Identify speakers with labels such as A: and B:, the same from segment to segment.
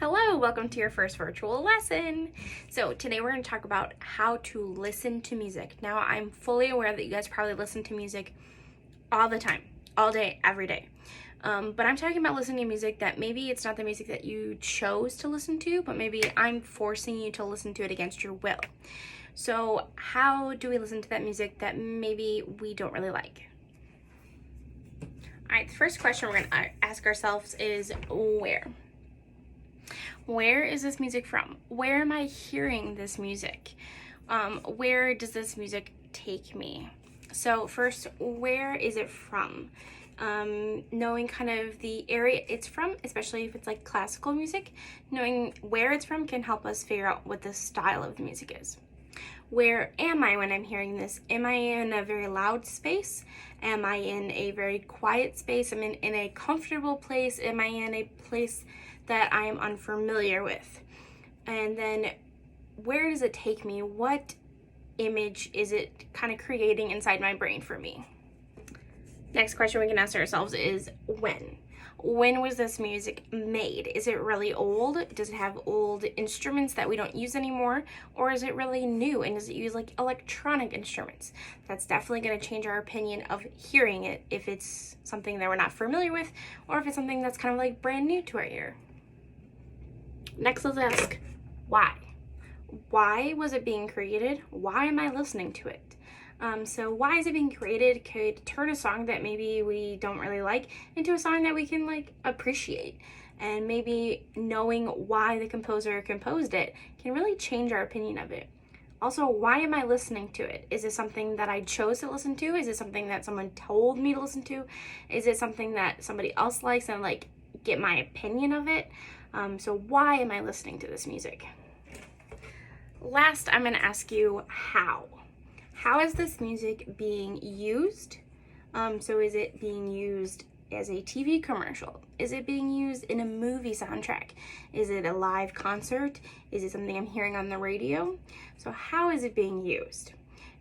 A: Hello, welcome to your first virtual lesson. So today we're going to talk about how to listen to music. Now I'm fully aware that you guys probably listen to music all the time, all day, every day. But I'm talking about listening to music that maybe it's not the music that you chose to listen to, but maybe I'm forcing you to listen to it against your will. So how do we listen to that music that maybe we don't really like? All right, the first question we're going to ask ourselves is where? Where is this music from? Where am I hearing this music? Where does this music take me? So first, where is it from? Knowing kind of the area it's from, especially if it's like classical music, knowing where it's from can help us figure out what the style of the music is. Where am I when I'm hearing this? Am I in a very loud space? Am I in a very quiet space? Am I in a comfortable place? Am I in a place that I am unfamiliar with? And then where does it take me? What image is it kind of creating inside my brain for me? Next question we can ask ourselves is when? When was this music made? Is it really old? Does it have old instruments that we don't use anymore? Or is it really new and does it use like electronic instruments? That's definitely going to change our opinion of hearing it if it's something that we're not familiar with or if it's something that's kind of like brand new to our ear. Next, let's ask why. Why was it being created? Why am I listening to it? So why is it being created could turn a song that maybe we don't really like into a song that we can like appreciate. And maybe knowing why the composer composed it can really change our opinion of it. Also, why am I listening to it? Is it something that I chose to listen to? Is it something that someone told me to listen to? Is it something that somebody else likes and like get my opinion of it? So why am I listening to this music? Last, I'm going to ask you how. How is this music being used? So is it being used as a TV commercial? Is it being used in a movie soundtrack? Is it a live concert? Is it something I'm hearing on the radio? So how is it being used?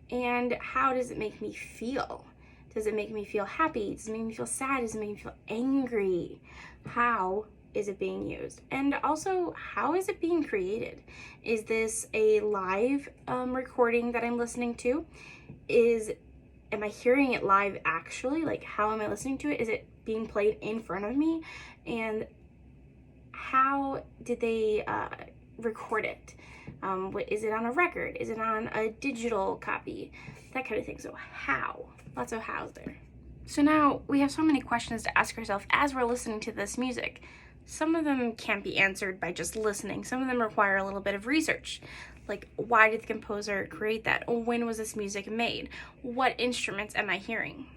A: And how does it make me feel? Does it make me feel happy? Does it make me feel sad? Does it make me feel angry? How is it being used? And also, how is it being created? Is this a live recording that I'm listening to? Am I hearing it live actually? Like, how am I listening to it? Is it being played in front of me? And how did they record it? Is it on a record? Is it on a digital copy? That kind of thing. So how? Lots of hows there. So now we have so many questions to ask ourselves as we're listening to this music. Some of them can't be answered by just listening. Some of them require a little bit of research. Like, why did the composer create that? When was this music made? What instruments am I hearing?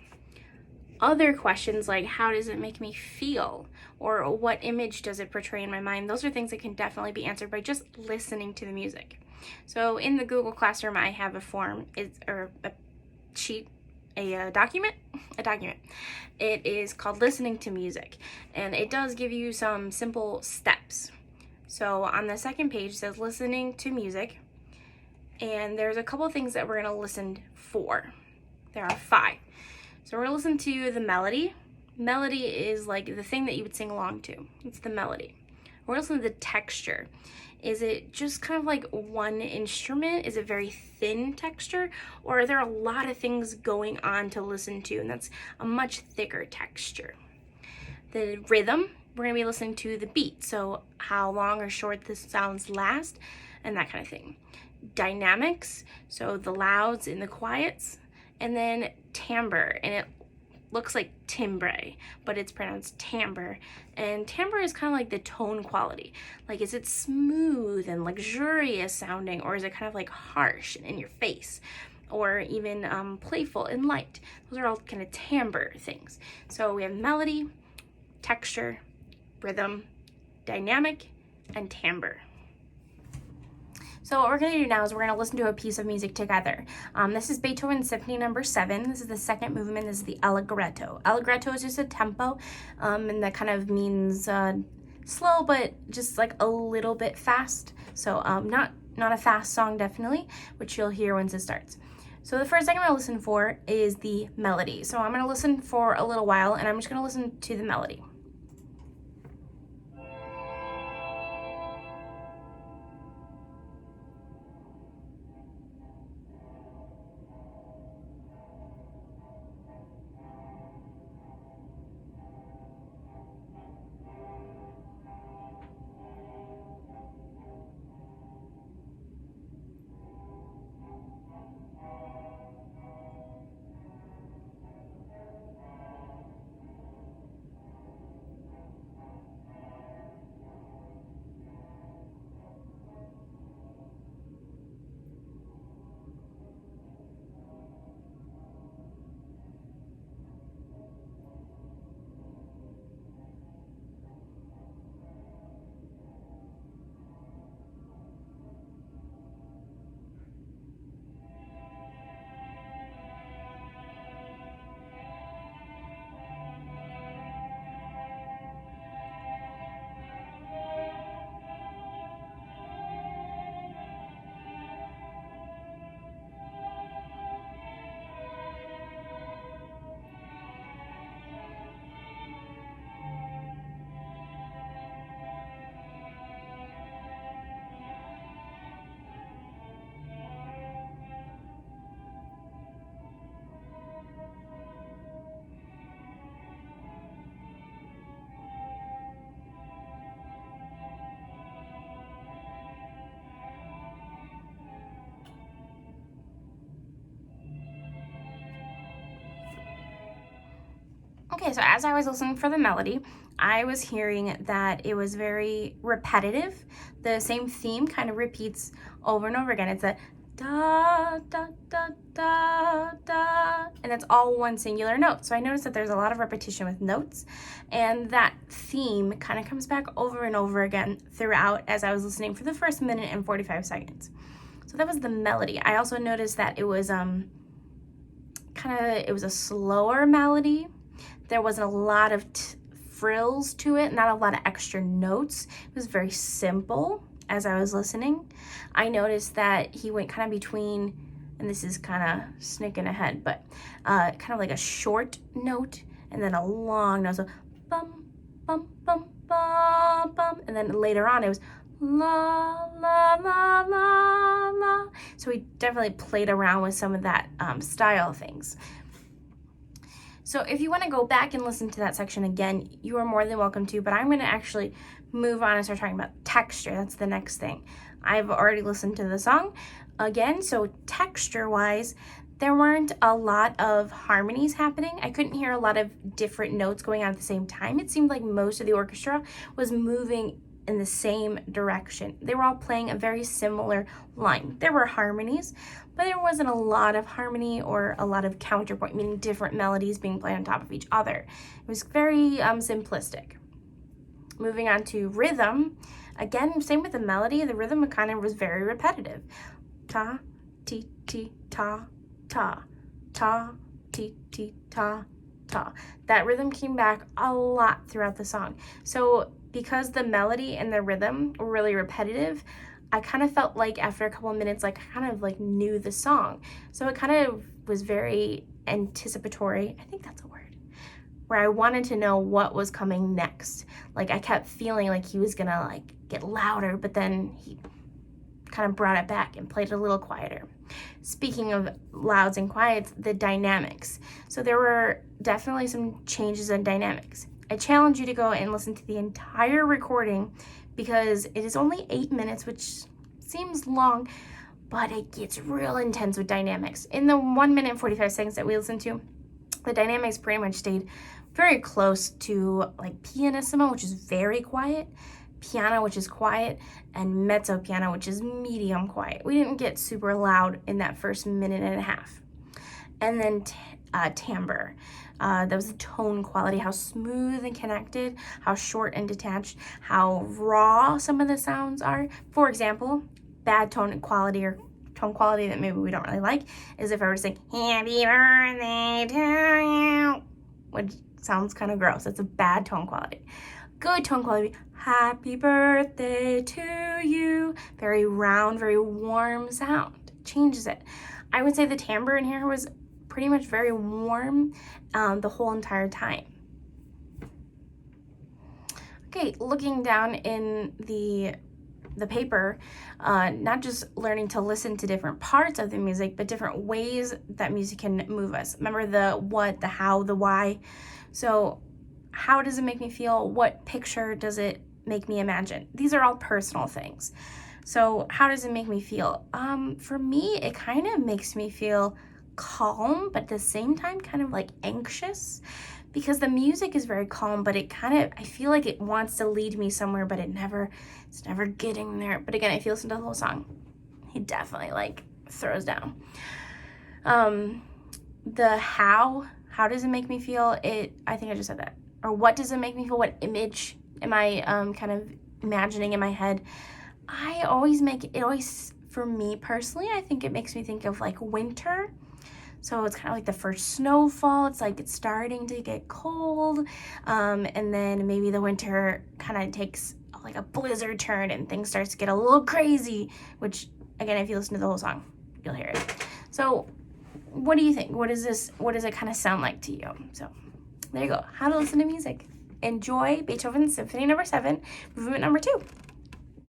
A: Other questions like, how does it make me feel? Or what image does it portray in my mind? Those are things that can definitely be answered by just listening to the music. So in the Google Classroom, I have a form, or a sheet, a document. It is called Listening to Music, and it does give you some simple steps. So on the second page it says listening to music, and there's a couple things that we're going to listen for. There are 5. So we're going to listen to the melody. Melody is like the thing that you would sing along to. It's the melody. We're going to listen to the texture. Is it just kind of like one instrument? Is it very thin texture? Or are there a lot of things going on to listen to? And that's a much thicker texture. The rhythm, we're going to be listening to the beat. So how long or short the sounds last and that kind of thing. Dynamics, so the louds and the quiets. And then timbre, and it looks like timbre, but it's pronounced timbre. And timbre is kind of like the tone quality. Like, is it smooth and luxurious sounding, or is it kind of like harsh and in your face, or even playful and light? Those are all kind of timbre things. So we have melody, texture, rhythm, dynamic, and timbre. So what we're going to do now is we're going to listen to a piece of music together. This is Beethoven's Symphony No. 7. This is the second movement. This is the Allegretto. Allegretto is just a tempo, and that kind of means slow, but just like a little bit fast. So not a fast song, definitely, which you'll hear once it starts. So the first thing I'm going to listen for is the melody. So I'm going to listen for a little while, and I'm just going to listen to the melody. Okay, so as I was listening for the melody, I was hearing that it was very repetitive. The same theme kind of repeats over and over again. It's a da, da, da, da, da, and it's all one singular note. So I noticed that there's a lot of repetition with notes, and that theme kind of comes back over and over again throughout as I was listening for the first minute and 45 seconds. So that was the melody. I also noticed that it was it was a slower melody. There wasn't a lot of frills to it, not a lot of extra notes. It was very simple as I was listening. I noticed that he went kind of between, and this is kind of sneaking ahead, but kind of like a short note and then a long note. So bum, bum, bum, bum, bum. And then later on it was la, la, la, la, la. So he definitely played around with some of that style things. So if you want to go back and listen to that section again, you are more than welcome to, but I'm going to actually move on and start talking about texture. That's the next thing. I've already listened to the song again, so texture-wise, there weren't a lot of harmonies happening. I couldn't hear a lot of different notes going on at the same time. It seemed like most of the orchestra was moving in the same direction. They were all playing a very similar line. There were harmonies, but there wasn't a lot of harmony or a lot of counterpoint, meaning different melodies being played on top of each other. It was very simplistic. Moving on to rhythm, again, same with the melody, the rhythm kind of was very repetitive. Ta, ti, ti, ta, ta, ta, ti, ti, ta, ta. That rhythm came back a lot throughout the song. So because the melody and the rhythm were really repetitive, I kind of felt like after a couple of minutes, like I kind of like knew the song. So it kind of was very anticipatory. I think that's a word. Where I wanted to know what was coming next. Like I kept feeling like he was gonna like get louder, but then he kind of brought it back and played it a little quieter. Speaking of louds and quiets, the dynamics. So there were definitely some changes in dynamics. I challenge you to go and listen to the entire recording because it is only 8 minutes, which seems long, but it gets real intense with dynamics. In the 1 minute and 45 seconds that we listened to, the dynamics pretty much stayed very close to like pianissimo, which is very quiet, piano, which is quiet, and mezzo piano, which is medium quiet. We didn't get super loud in that first minute and a half. And then timbre. That was the tone quality, how smooth and connected, how short and detached, how raw some of the sounds are. For example, bad tone quality or tone quality that maybe we don't really like is if I were to sing happy birthday to you, which sounds kind of gross. That's a bad tone quality. Good tone quality, happy birthday to you. Very round, very warm sound. Changes it. I would say the timbre in here was pretty much very warm the whole entire time. Okay, looking down in the paper, not just learning to listen to different parts of the music, but different ways that music can move us. Remember the what, the how, the why. So how does it make me feel? What picture does it make me imagine? These are all personal things. So how does it make me feel? For me, it kind of makes me feel calm, but at the same time kind of like anxious, because the music is very calm, but it kind of, I feel like it wants to lead me somewhere, but it's never getting there. But again, if you listen to the whole song, he definitely like throws down. The how does it make me feel? I think I just said that. Or what does it make me feel? What image am I kind of imagining in my head? For me personally, I think it makes me think of like winter. So it's kind of like the first snowfall. It's like it's starting to get cold. And then maybe the winter kind of takes like a blizzard turn and things starts to get a little crazy, which again, if you listen to the whole song, you'll hear it. So what do you think? What does it kind of sound like to you? So there you go. How to listen to music. Enjoy Beethoven's Symphony No. 7, Movement No. 2.